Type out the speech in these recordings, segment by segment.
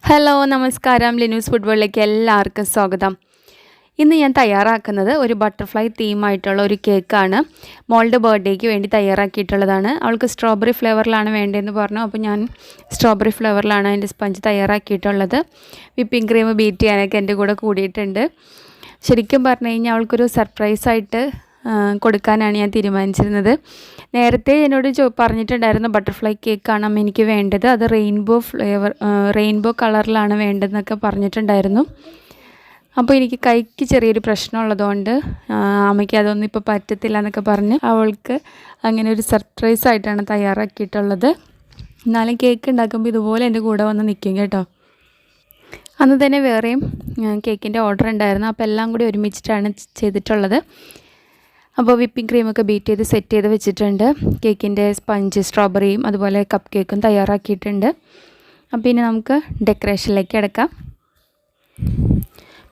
Hello നമസ്കാരം. Linus food വേൾഡിലേക്ക് എല്ലാവർക്കും സ്വാഗതം. ഇന്ന് ഞാൻ തയ്യാറാക്കുന്നത് ഒരു ബട്ടർഫ്ലൈ തീമായിട്ടുള്ള ഒരു കേക്കാണ്. മോളുടെ ബർത്ത്ഡേക്ക് വേണ്ടി തയ്യാറാക്കിയിട്ടുള്ളതാണ്. അവൾക്ക് സ്ട്രോബെറി ഫ്ലേവറിലാണ് വേണ്ടതെന്ന് പറഞ്ഞു. അപ്പോൾ ഞാൻ സ്ട്രോബെറി ഫ്ലേവറിലാണ് അതിൻ്റെ സ്പഞ്ച് തയ്യാറാക്കിയിട്ടുള്ളത്. വിപ്പിംഗ് ക്രീം ബീറ്റ് ചെയ്യാനൊക്കെ എൻ്റെ കൂടെ കൂടിയിട്ടുണ്ട്. ശരിക്കും പറഞ്ഞു കഴിഞ്ഞാൽ അവൾക്കൊരു സർപ്രൈസായിട്ട് കൊടുക്കാനാണ് ഞാൻ തീരുമാനിച്ചിരുന്നത്. നേരത്തെ എന്നോട് പറഞ്ഞിട്ടുണ്ടായിരുന്നു ബട്ടർഫ്ലൈ കേക്കാണ് അമ്മ എനിക്ക് വേണ്ടത്, അത് റെയിൻബോ കളറിലാണ് വേണ്ടതെന്നൊക്കെ പറഞ്ഞിട്ടുണ്ടായിരുന്നു. അപ്പോൾ എനിക്ക് കൈക്ക് ചെറിയൊരു പ്രശ്നമുള്ളതുകൊണ്ട് അമ്മയ്ക്ക് അതൊന്നും ഇപ്പോൾ പറ്റത്തില്ല എന്നൊക്കെ പറഞ്ഞ് അവൾക്ക് അങ്ങനെ ഒരു സർപ്രൈസായിട്ടാണ് തയ്യാറാക്കിയിട്ടുള്ളത്. എന്നാലും കേക്ക് ഉണ്ടാക്കുമ്പോൾ ഇതുപോലെ എൻ്റെ കൂടെ വന്ന് നിൽക്കും കേട്ടോ. അന്ന് തന്നെ വേറെയും കേക്കിൻ്റെ ഓർഡർ ഉണ്ടായിരുന്നു. അപ്പോൾ എല്ലാം കൂടി ഒരുമിച്ചിട്ടാണ് ചെയ്തിട്ടുള്ളത്. അപ്പോൾ വിപ്പിംഗ് ക്രീമൊക്കെ ബീറ്റ് ചെയ്ത് സെറ്റ് ചെയ്ത് വെച്ചിട്ടുണ്ട്. കേക്കിൻ്റെ സ്പഞ്ച് സ്ട്രോബെറിയും അതുപോലെ കപ്പ് കേക്കും തയ്യാറാക്കിയിട്ടുണ്ട്. അപ്പോൾ ഇനി നമുക്ക് ഡെക്കറേഷനിലേക്ക് എടുക്കാം.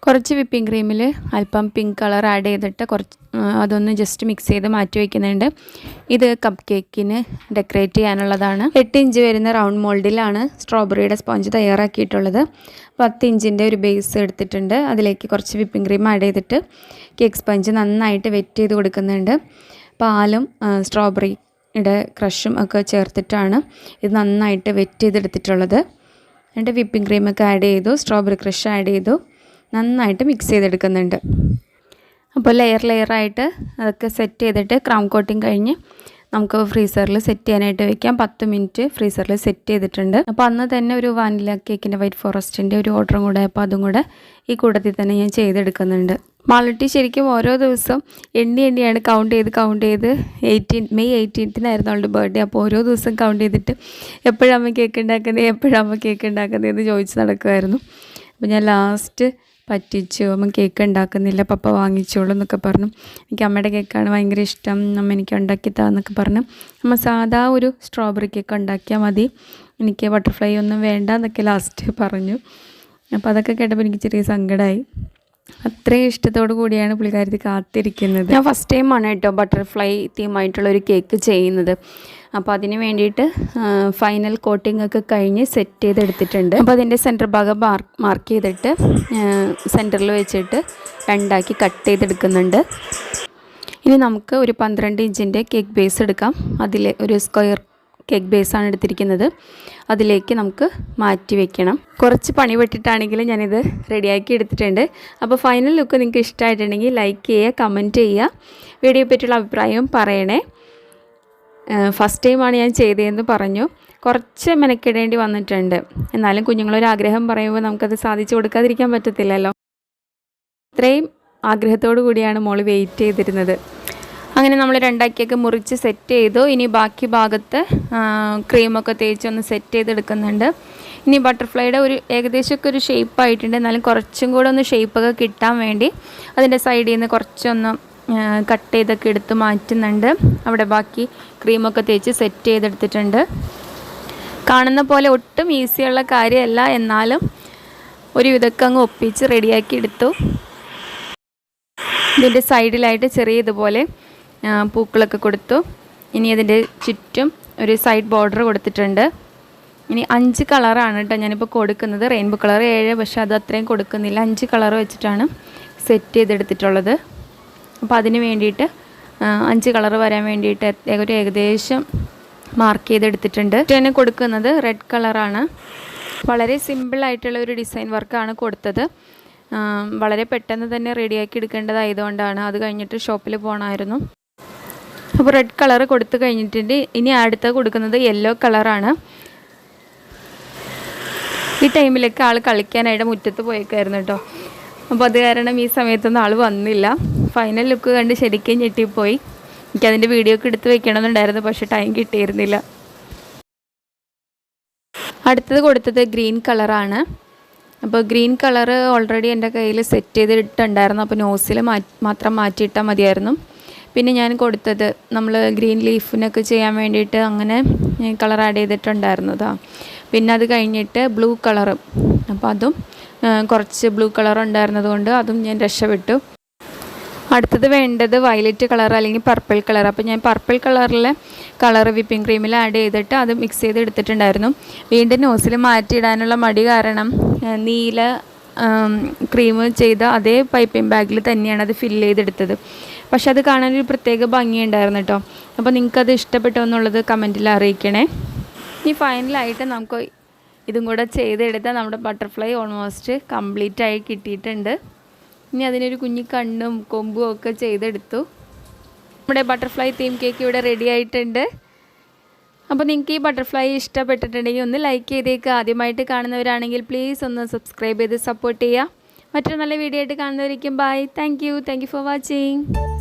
കുറച്ച് വിപ്പിംഗ് ക്രീമിൽ അല്പം പിങ്ക് കളർ ആഡ് ചെയ്തിട്ട് അതൊന്ന് ജസ്റ്റ് മിക്സ് ചെയ്ത് മാറ്റി വയ്ക്കുന്നുണ്ട്. ഇത് കപ്പ് കേക്കിന് ഡെക്കറേറ്റ് ചെയ്യാനുള്ളതാണ്. 8 ഇഞ്ച് വരുന്ന റൗണ്ട് മോൾഡിലാണ് സ്ട്രോബെറിയുടെ സ്പോഞ്ച് തയ്യാറാക്കിയിട്ടുള്ളത്. 10 ഇഞ്ചിൻ്റെ ഒരു ബേസ് എടുത്തിട്ടുണ്ട്. അതിലേക്ക് കുറച്ച് വിപ്പിംഗ് ക്രീം ആഡ് ചെയ്തിട്ട് കേക്ക് സ്പഞ്ച് നന്നായിട്ട് വെറ്റ് ചെയ്ത് കൊടുക്കുന്നുണ്ട്. പാലും സ്ട്രോബെറിയുടെ ക്രഷും ഒക്കെ ചേർത്തിട്ടാണ് ഇത് നന്നായിട്ട് വെറ്റ് ചെയ്തെടുത്തിട്ടുള്ളത്. എന്നിട്ട് വിപ്പിംഗ് ക്രീമൊക്കെ ആഡ് ചെയ്തു, സ്ട്രോബെറി ക്രഷ് ആഡ് ചെയ്തു, നന്നായിട്ട് മിക്സ് ചെയ്തെടുക്കുന്നുണ്ട്. അപ്പോൾ ലെയറായിട്ട് അതൊക്കെ സെറ്റ് ചെയ്തിട്ട് ക്രൗൺ കോട്ടിങ് കഴിഞ്ഞ് നമുക്ക് ഫ്രീസറിൽ സെറ്റ് ചെയ്യാനായിട്ട് വയ്ക്കാം. 10 മിനിറ്റ് ഫ്രീസറിൽ സെറ്റ് ചെയ്തിട്ടുണ്ട്. അപ്പോൾ അന്ന് തന്നെ ഒരു വാനില കേക്കിൻ്റെ വൈറ്റ് ഫോറസ്റ്റിൻ്റെ ഒരു ഓർഡറും കൂടെ, അപ്പോൾ അതും കൂടെ ഈ കൂട്ടത്തിൽ തന്നെ ഞാൻ ചെയ്തെടുക്കുന്നുണ്ട്. മാളുട്ടി ശരിക്കും ഓരോ ദിവസം എണ്ണിയാണ് കൗണ്ട് ചെയ്ത് മെയ് 18-നായിരുന്നു അവളുടെ ബർത്ത്ഡേ. അപ്പോൾ ഓരോ ദിവസം കൗണ്ട് ചെയ്തിട്ട് എപ്പോഴാണ് കേക്ക് ഉണ്ടാക്കുന്നത് എന്ന് ചോദിച്ച് നടക്കുമായിരുന്നു. അപ്പോൾ ഞാൻ ലാസ്റ്റ് പറ്റിച്ചു, അമ്മ കേക്ക് ഉണ്ടാക്കുന്നില്ല, പപ്പ വാങ്ങിച്ചോളൂ എന്നൊക്കെ പറഞ്ഞു. എനിക്ക് അമ്മയുടെ കേക്കാണ് ഭയങ്കര ഇഷ്ടം, അമ്മ എനിക്ക് ഉണ്ടാക്കി താന്നൊക്കെ പറഞ്ഞു. അമ്മ സാധാ ഒരു സ്ട്രോബെറി കേക്ക് ഉണ്ടാക്കിയാൽ മതി, എനിക്ക് ബട്ടർഫ്ലൈ ഒന്നും വേണ്ട എന്നൊക്കെ ലാസ്റ്റ് പറഞ്ഞു. അപ്പോൾ അതൊക്കെ കേട്ടപ്പോൾ എനിക്ക് ചെറിയ സങ്കടമായി. അത്രയും ഇഷ്ടത്തോടു കൂടിയാണ് പുള്ളിക്കാരത്തി കാത്തിരിക്കുന്നത്. ഞാൻ ഫസ്റ്റ് ടൈമാണ് കേട്ടോ ബട്ടർഫ്ലൈ തീമായിട്ടുള്ളൊരു കേക്ക് ചെയ്യുന്നത്. അപ്പോൾ അതിന് വേണ്ടിയിട്ട് ഫൈനൽ കോട്ടിംഗ് ഒക്കെ കഴിഞ്ഞ് സെറ്റ് ചെയ്തെടുത്തിട്ടുണ്ട്. അപ്പോൾ അതിൻ്റെ സെൻറ്റർ ഭാഗം മാർക്ക് ചെയ്തിട്ട് സെൻറ്ററിൽ വെച്ചിട്ട് രണ്ടാക്കി കട്ട് ചെയ്തെടുക്കുന്നുണ്ട്. ഇനി നമുക്ക് ഒരു 12 ഇഞ്ചിൻ്റെ കേക്ക് ബേസ് എടുക്കാം. അതിൽ ഒരു സ്ക്വയർ കേക്ക് ബേസാണ് എടുത്തിരിക്കുന്നത്. അതിലേക്ക് നമുക്ക് മാറ്റി വെക്കണം. കുറച്ച് പണി പെട്ടിട്ടാണെങ്കിലും ഞാനിത് റെഡിയാക്കി എടുത്തിട്ടുണ്ട്. അപ്പോൾ ഫൈനൽ ലുക്ക് നിങ്ങൾക്ക് ഇഷ്ടമായിട്ടുണ്ടെങ്കിൽ ലൈക്ക് ചെയ്യുക, കമൻറ്റ് ചെയ്യുക, വീഡിയോയെ പറ്റിയുള്ള അഭിപ്രായവും പറയണേ. ഫസ്റ്റ് ടൈമാണ് ഞാൻ ചെയ്തതെന്ന് പറഞ്ഞു, കുറച്ച് മെനക്കിടേണ്ടി വന്നിട്ടുണ്ട്. എന്നാലും കുഞ്ഞുങ്ങളൊരാഗ്രഹം പറയുമ്പോൾ നമുക്കത് സാധിച്ചു കൊടുക്കാതിരിക്കാൻ പറ്റത്തില്ലല്ലോ. ഇത്രയും ആഗ്രഹത്തോടു കൂടിയാണ് മോള് വെയിറ്റ് ചെയ്തിരുന്നത്. അങ്ങനെ നമ്മൾ രണ്ടാക്കിയൊക്കെ മുറിച്ച് സെറ്റ് ചെയ്തു. ഇനി ബാക്കി ഭാഗത്ത് ക്രീമൊക്കെ തേച്ചൊന്ന് സെറ്റ് ചെയ്തെടുക്കുന്നുണ്ട്. ഇനി ബട്ടർഫ്ലൈയുടെ ഒരു ഏകദേശമൊക്കെ ഒരു ഷേപ്പായിട്ടുണ്ട്. എന്നാലും കുറച്ചും കൂടെ ഒന്ന് ഷേപ്പൊക്കെ കിട്ടാൻ വേണ്ടി അതിൻ്റെ സൈഡിൽ നിന്ന് കുറച്ചൊന്ന് കട്ട് ചെയ്തൊക്കെ എടുത്ത് മാറ്റുന്നുണ്ട്. അവിടെ ബാക്കി ക്രീമൊക്കെ തേച്ച് സെറ്റ് ചെയ്തെടുത്തിട്ടുണ്ട്. കാണുന്ന പോലെ ഒട്ടും ഈസിയുള്ള കാര്യമല്ല, എന്നാലും ഒരു ഇതൊക്കെ അങ്ങ് ഒപ്പിച്ച് റെഡിയാക്കി എടുത്തു. ഇതിൻ്റെ സൈഡിലായിട്ട് ചെറിയ ഇതുപോലെ പൂക്കളൊക്കെ കൊടുത്തു. ഇനി അതിൻ്റെ ചുറ്റും ഒരു സൈഡ് ബോർഡർ കൊടുത്തിട്ടുണ്ട്. ഇനി 5 കളറാണ് കേട്ടോ ഞാനിപ്പോൾ കൊടുക്കുന്നത്. റെയിൻബോ കളർ 7, പക്ഷേ അത് അത്രയും കൊടുക്കുന്നില്ല. 5 കളർ വെച്ചിട്ടാണ് സെറ്റ് ചെയ്തെടുത്തിട്ടുള്ളത്. അപ്പോൾ അതിന് വേണ്ടിയിട്ട് 5 കളർ വരാൻ വേണ്ടിയിട്ട് ഒരു ഏകദേശം മാർക്ക് ചെയ്തെടുത്തിട്ടുണ്ട്. തന്നെ കൊടുക്കുന്നത് റെഡ് കളറാണ്. വളരെ സിമ്പിളായിട്ടുള്ള ഒരു ഡിസൈൻ വർക്കാണ് കൊടുത്തത്. വളരെ പെട്ടെന്ന് തന്നെ റെഡിയാക്കി എടുക്കേണ്ടതായതുകൊണ്ടാണ്. അത് കഴിഞ്ഞിട്ട് ഷോപ്പിൽ പോകണമായിരുന്നു. അപ്പോൾ റെഡ് കളർ കൊടുത്തു കഴിഞ്ഞിട്ടുണ്ട്. ഇനി അടുത്ത കൊടുക്കുന്നത് യെല്ലോ കളറാണ്. ഈ ടൈമിലൊക്കെ ആൾ കളിക്കാനായിട്ട് മുറ്റത്ത് പോയേക്കായിരുന്നു കേട്ടോ. അപ്പോൾ അത് കാരണം ഈ സമയത്തൊന്നും ആൾ വന്നില്ല. ഫൈനൽ ലുക്ക് കണ്ട് ശരിക്കും ഞെട്ടിപ്പോയി. എനിക്കതിൻ്റെ വീഡിയോ ഒക്കെ എടുത്ത് വെക്കണമെന്നുണ്ടായിരുന്നു, പക്ഷേ ടൈം കിട്ടിയിരുന്നില്ല. അടുത്തത് കൊടുത്തത് ഗ്രീൻ കളറാണ്. അപ്പോൾ ഗ്രീൻ കളർ ഓൾറെഡി എൻ്റെ കയ്യിൽ സെറ്റ് ചെയ്തിട്ടുണ്ടായിരുന്നു. അപ്പോൾ നോസിൽ മാത്രം മാറ്റിയിട്ടാൽ മതിയായിരുന്നു. പിന്നെ ഞാൻ കൊടുത്തത് നമ്മൾ ഗ്രീൻ ലീഫിനൊക്കെ ചെയ്യാൻ വേണ്ടിയിട്ട് അങ്ങനെ കളർ ആഡ് ചെയ്തിട്ടുണ്ടായിരുന്നതാണ്. പിന്നെ അത് കഴിഞ്ഞിട്ട് ബ്ലൂ കളറും, അപ്പോൾ അതും കുറച്ച് ബ്ലൂ കളർ ഉണ്ടായിരുന്നത് കൊണ്ട് അതും ഞാൻ രക്ഷപ്പെട്ടു. അടുത്തത് വേണ്ടത് വയലറ്റ് കളർ അല്ലെങ്കിൽ പർപ്പിൾ കളർ. അപ്പോൾ ഞാൻ പർപ്പിൾ കളറിലെ കളർ വിപ്പിംഗ് ക്രീമിൽ ആഡ് ചെയ്തിട്ട് അത് മിക്സ് ചെയ്ത് എടുത്തിട്ടുണ്ടായിരുന്നു. വീണ്ടും നോസിൽ മാറ്റിയിടാനുള്ള മടി കാരണം നീല ക്രീം ചെയ്ത അതേ പൈപ്പിംഗ് ബാഗിൽ തന്നെയാണ് അത് ഫില്ല് ചെയ്തെടുത്തത്. പക്ഷെ അത് കാണാനൊരു പ്രത്യേക ഭംഗിയുണ്ടായിരുന്നു കേട്ടോ. അപ്പോൾ നിങ്ങൾക്കത് ഇഷ്ടപ്പെട്ടോ എന്നുള്ളത് കമൻറ്റിൽ അറിയിക്കണേ. ഇനി ഫൈനലായിട്ട് നമുക്ക് ഇതും കൂടെ ചെയ്തെടുത്താൽ നമ്മുടെ ബട്ടർഫ്ലൈ ഓൾമോസ്റ്റ് കംപ്ലീറ്റ് ആയി കിട്ടിയിട്ടുണ്ട്. ഇനി അതിനൊരു കുഞ്ഞി കണ്ണും കൊമ്പും ഒക്കെ ചെയ്തെടുത്തു. നമ്മുടെ ബട്ടർഫ്ലൈ തീം കേക്ക് ഇവിടെ റെഡി ആയിട്ടുണ്ട്. അപ്പോൾ നിങ്ങൾക്ക് ഈ ബട്ടർഫ്ലൈ ഇഷ്ടപ്പെട്ടിട്ടുണ്ടെങ്കിൽ ഒന്ന് ലൈക്ക് ചെയ്തേക്കുക. ആദ്യമായിട്ട് കാണുന്നവരാണെങ്കിൽ പ്ലീസ് ഒന്ന് സബ്സ്ക്രൈബ് ചെയ്ത് സപ്പോർട്ട് ചെയ്യുക. മറ്റൊരു നല്ല വീഡിയോ ആയിട്ട് കാണുന്നവരിക്കും bye. Thank you for watching.